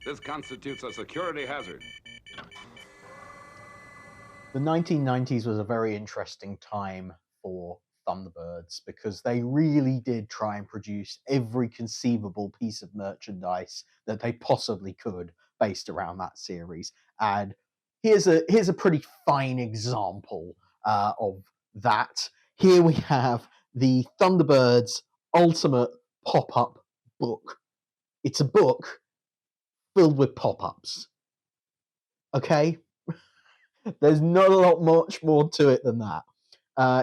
This constitutes a security hazard. The 1990s was a very interesting time for Thunderbirds because they really did try and produce every conceivable piece of merchandise that they possibly could based around that series. And here's a pretty fine example of that. Here we have the Thunderbirds Ultimate Pop-Up book. It's a book filled with pop-ups. Okay? There's not a lot much more to it than that.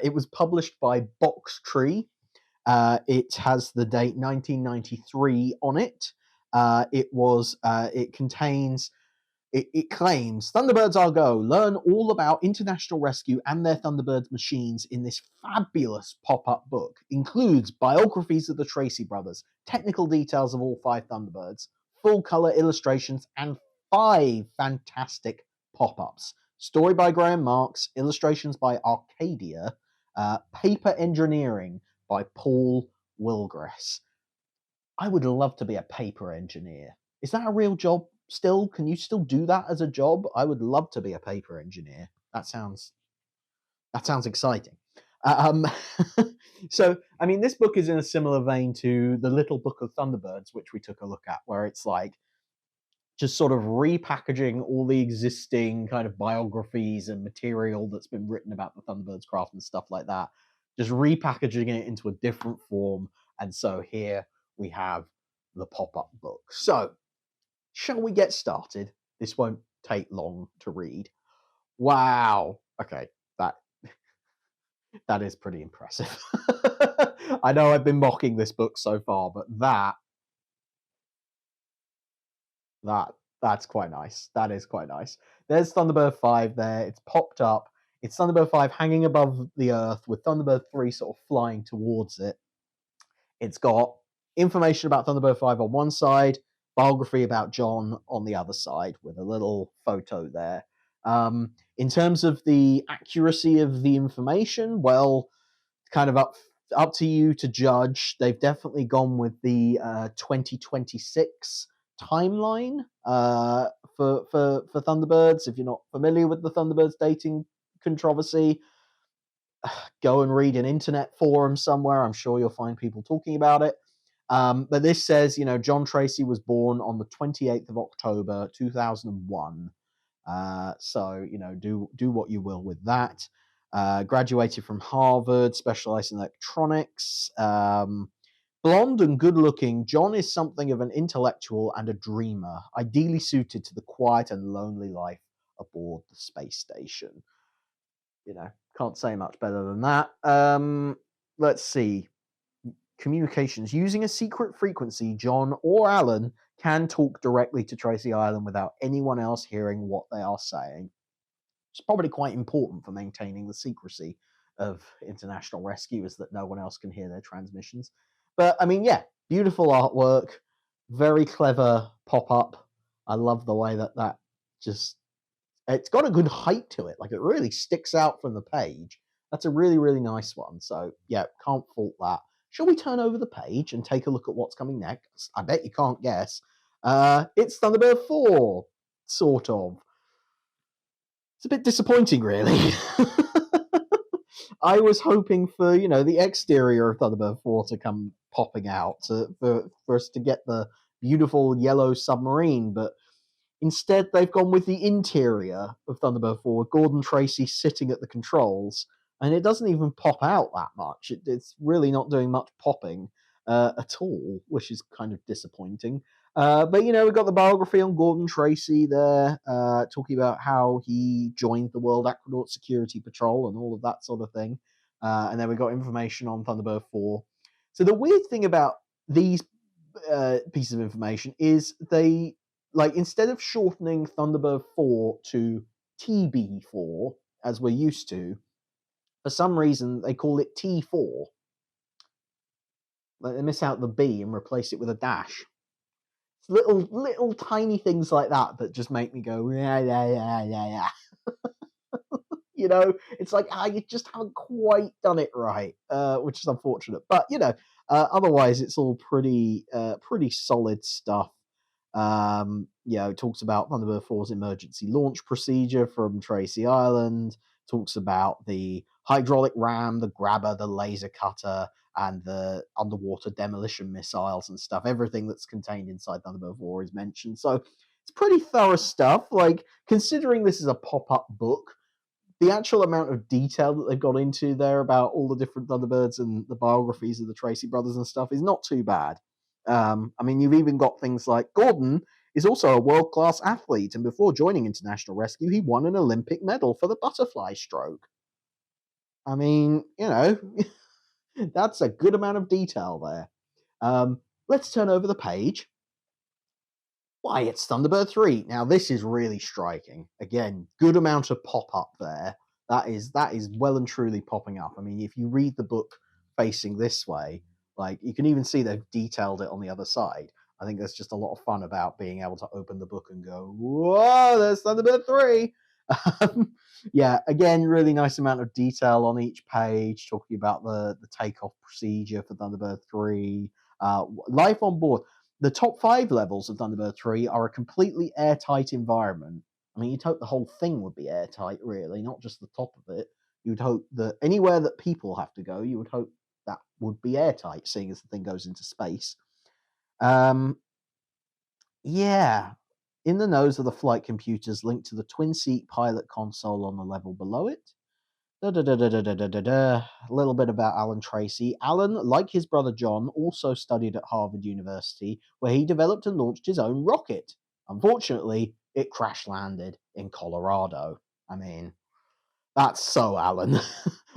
It was published by Box Tree. It has the date 1993 on it. It contains. It claims Thunderbirds Are Go. Learn all about international rescue and their Thunderbirds machines in this fabulous pop-up book. Includes biographies of the Tracy brothers, technical details of all 5 Thunderbirds, full-color illustrations, and 5 fantastic pop-ups. Story by Graham Marks, illustrations by Arcadia, paper engineering by Paul Wilgress. I would love to be a paper engineer. Is that a real job still? Can you still do that as a job? I would love to be a paper engineer. That sounds exciting. So, I mean, this book is in a similar vein to the Little Book of Thunderbirds, which we took a look at, where it's like just sort of repackaging all the existing kind of biographies and material that's been written about the Thunderbirds craft and stuff like that, just repackaging it into a different form. And so here we have the pop-up book. So, shall we get started? This won't take long to read. Wow. Okay, that is pretty impressive. I know I've been mocking this book so far, but that's quite nice. That is quite nice. There's Thunderbird 5 there. It's popped up. It's Thunderbird 5 hanging above the Earth with Thunderbird 3 sort of flying towards it. It's got information about Thunderbird 5 on one side, biography about John on the other side with a little photo there. In terms of the accuracy of the information, well, kind of up to you to judge. They've definitely gone with the 2026 timeline for Thunderbirds. If you're not familiar with the Thunderbirds dating controversy, go and read an internet forum somewhere. I'm sure you'll find people talking about it. But this says, John Tracy was born on the 28th of October, 2001. So, do what you will with that. Graduated from Harvard, specialized in electronics. Blonde and good-looking, John is something of an intellectual and a dreamer, ideally suited to the quiet and lonely life aboard the space station. Can't say much better than that. Let's see. Communications. Using a secret frequency, John or Alan can talk directly to Tracy Island without anyone else hearing what they are saying. It's probably quite important for maintaining the secrecy of international rescuers that no one else can hear their transmissions. But, I mean, yeah, beautiful artwork, very clever pop-up. I love the way that just... It's got a good height to it. Like, it really sticks out from the page. That's a really, really nice one. So, yeah, can't fault that. Shall we turn over the page and take a look at what's coming next? I bet you can't guess. It's Thunderbird 4, sort of. It's a bit disappointing, really. I was hoping for, the exterior of Thunderbird 4 to come popping out for us to get the beautiful yellow submarine, but instead they've gone with the interior of Thunderbird 4 with Gordon Tracy sitting at the controls, and it doesn't even pop out that much. It's really not doing much popping at all, which is kind of disappointing. But, we've got the biography on Gordon Tracy there, talking about how he joined the World Aquanaut Security Patrol and all of that sort of thing. And then we've got information on Thunderbird 4. So the weird thing about these pieces of information is they, instead of shortening Thunderbird 4 to TB4, as we're used to, for some reason they call it T4. They miss out the B and replace it with a dash. Little tiny things like that just make me go, yeah. It's like, you just haven't quite done it right, which is unfortunate. But, otherwise it's all pretty solid stuff. It talks about Thunderbird 4's emergency launch procedure from Tracy Island, talks about the hydraulic ram, the grabber, the laser cutter, and the underwater demolition missiles and stuff. Everything that's contained inside Thunderbird 4 is mentioned. So it's pretty thorough stuff. Like, considering this is a pop-up book, the actual amount of detail that they've got into there about all the different Thunderbirds and the biographies of the Tracy brothers and stuff is not too bad. You've even got things like Gordon is also a world-class athlete, and before joining International Rescue, he won an Olympic medal for the butterfly stroke. That's a good amount of detail there. Let's turn over the page. Why, it's Thunderbird 3. Now, this is really striking. Again, good amount of pop-up there. That is well and truly popping up. If you read the book facing this way, like, you can even see they've detailed it on the other side. I think there's just a lot of fun about being able to open the book and go, whoa, there's Thunderbird 3. Again, really nice amount of detail on each page, talking about the takeoff procedure for Thunderbird 3, life on board. The top 5 levels of Thunderbird 3 are a completely airtight environment. You'd hope the whole thing would be airtight, really, not just the top of it. You'd hope that anywhere that people have to go, you would hope that would be airtight, seeing as the thing goes into space. In the nose are the flight computers linked to the twin-seat pilot console on the level below it. A little bit about Alan Tracy. Alan, like his brother John, also studied at Harvard University, where he developed and launched his own rocket. Unfortunately, it crash-landed in Colorado. That's so Alan.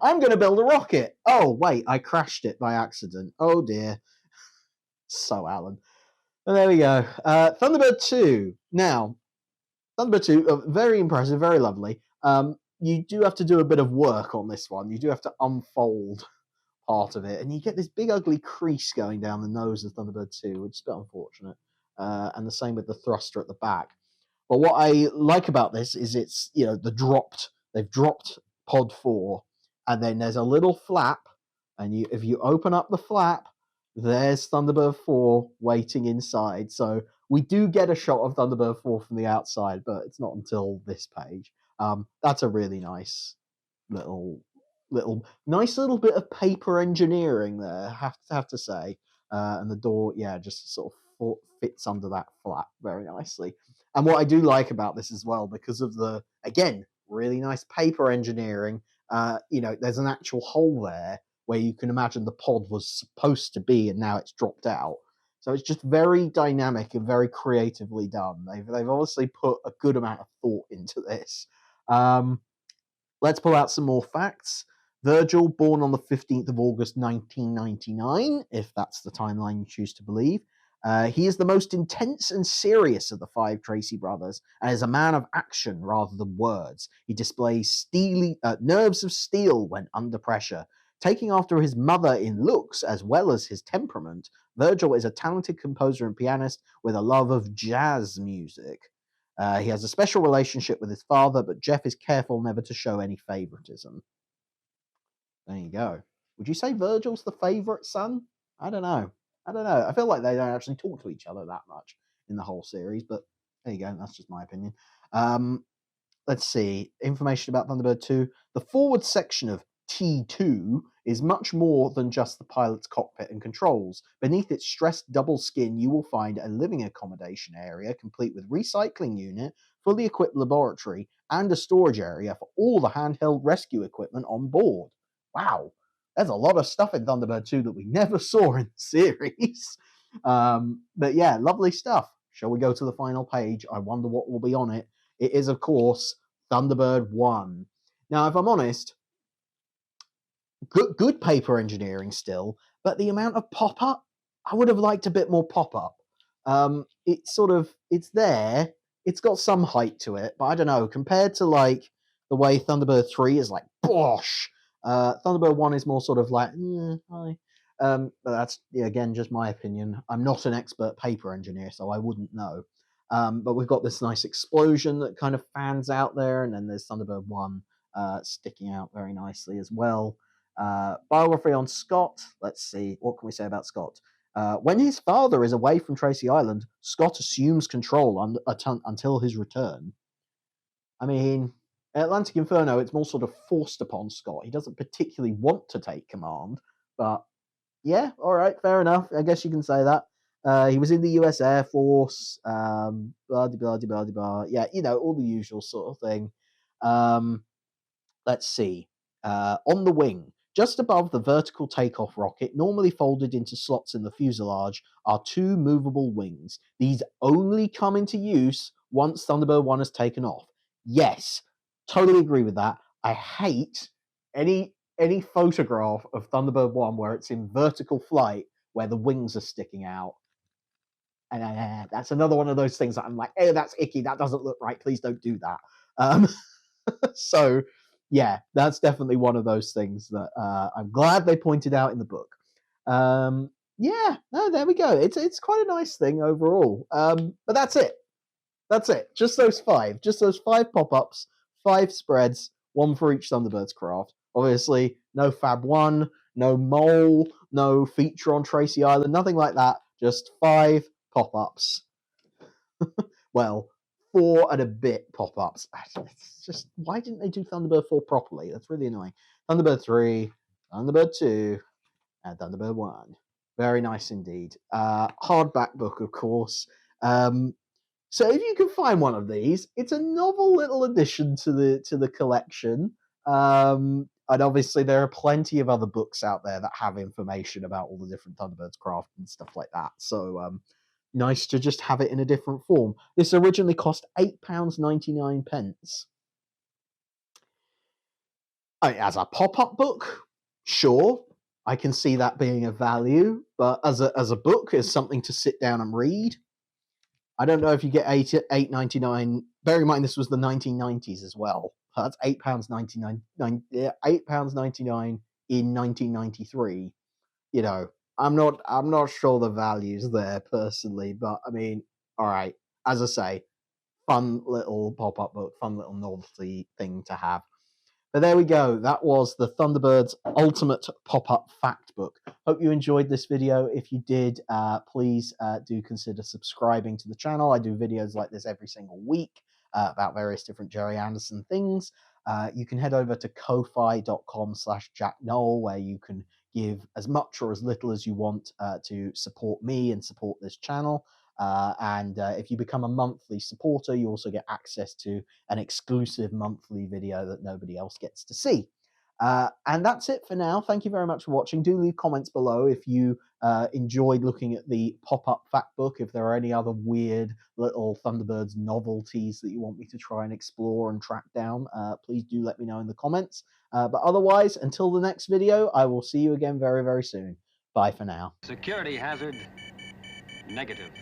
I'm going to build a rocket. Oh, wait, I crashed it by accident. Oh, dear. So Alan. And there we go. Thunderbird 2. Now, Thunderbird 2, very impressive, very lovely. You do have to do a bit of work on this one. You do have to unfold part of it, and you get this big ugly crease going down the nose of Thunderbird 2, which is a bit unfortunate. And the same with the thruster at the back. But what I like about this is it's, they've dropped Pod 4, and then there's a little flap, and if you open up the flap, there's Thunderbird 4 waiting inside. So we do get a shot of Thunderbird 4 from the outside, but it's not until this page. That's a really nice little bit of paper engineering there, have to say. And the door, just sort of fits under that flap very nicely. And what I do like about this as well, because of the, again, really nice paper engineering, there's an actual hole there where you can imagine the pod was supposed to be, and now it's dropped out. So it's just very dynamic and very creatively done. They've obviously put a good amount of thought into this. Let's pull out some more facts. Virgil, born on the 15th of August 1999, if that's the timeline you choose to believe. He is the most intense and serious of the 5 Tracy brothers, and is a man of action rather than words. He displays nerves of steel when under pressure. Taking after his mother in looks as well as his temperament, Virgil is a talented composer and pianist with a love of jazz music. He has a special relationship with his father, but Jeff is careful never to show any favoritism. There you go. Would you say Virgil's the favorite son? I don't know. I feel like they don't actually talk to each other that much in the whole series, but there you go. That's just my opinion. Let's see. Information about Thunderbird 2. The forward section of T2 is much more than just the pilot's cockpit and controls. Beneath its stressed double skin, you will find a living accommodation area complete with recycling unit, fully equipped laboratory, and a storage area for all the handheld rescue equipment on board. Wow, there's a lot of stuff in Thunderbird 2 that we never saw in the series. But yeah, lovely stuff. Shall we go to the final page? I wonder what will be on it. It is, of course, Thunderbird 1. Now, if I'm honest, good paper engineering still, but the amount of pop-up, I would have liked a bit more pop-up. It's there. It's got some height to it, but I don't know, compared to like the way Thunderbird 3 is like, bosh, Thunderbird 1 is more sort of like, hi. But that's, again, just my opinion. I'm not an expert paper engineer, so I wouldn't know. But we've got this nice explosion that kind of fans out there, and then there's Thunderbird 1 sticking out very nicely as well. Biography on Scott. Let's see, what can we say about Scott? When his father is away from Tracy Island, Scott assumes control until his return. I mean, in Atlantic Inferno, it's more sort of forced upon Scott. He doesn't particularly want to take command, but yeah, all right, fair enough. I guess you can say that. He was in the U.S. Air Force, blah, blah, blah, blah, blah. Yeah, all the usual sort of thing. Let's see. On the wing, just above the vertical takeoff rocket, normally folded into slots in the fuselage, are two movable wings. These only come into use once Thunderbird 1 has taken off. Yes, totally agree with that. I hate any photograph of Thunderbird 1 where it's in vertical flight where the wings are sticking out. And that's another one of those things that I'm like, oh, that's icky. That doesn't look right. Please don't do that. So, yeah, that's definitely one of those things that I'm glad they pointed out in the book. Yeah, no, there we go. It's quite a nice thing overall. But that's it. That's it. Just those five. Just those 5 pop-ups, 5 spreads, 1 for each Thunderbirds craft. Obviously, no Fab 1, no mole, no feature on Tracy Island, nothing like that. Just 5 pop-ups. Well, 4 and a bit pop-ups. It's just, why didn't they do Thunderbird 4 properly? That's really annoying. Thunderbird 3, Thunderbird 2, and Thunderbird 1. Very nice indeed. Hardback book, of course. So if you can find one of these, it's a novel little addition to the collection. And obviously there are plenty of other books out there that have information about all the different Thunderbirds craft and stuff like that. So nice to just have it in a different form. This originally cost £8.99. As a pop-up book, sure, I can see that being of value, but as a book, as something to sit down and read, I don't know if you get £8.99. Bear in mind this was the 1990s as well. That's £8.99. £8.99 in 1993. I'm not sure the value's there personally, but I mean, all right. As I say, fun little pop-up book, fun little novelty thing to have. But there we go. That was the Thunderbirds Ultimate Pop-Up Fact Book. Hope you enjoyed this video. If you did, please do consider subscribing to the channel. I do videos like this every single week about various different Jerry Anderson things. You can head over to ko-fi.com/Jack Noel, where you can give as much or as little as you want to support me and support this channel. And if you become a monthly supporter, you also get access to an exclusive monthly video that nobody else gets to see. And that's it for now. Thank you very much for watching. Do leave comments below if you enjoyed looking at the pop-up fact book, if there are any other weird little Thunderbirds novelties that you want me to try and explore and track down. Please do let me know in the comments. But otherwise, until the next video, I will see you again very, very soon. Bye for now. Security hazard negative.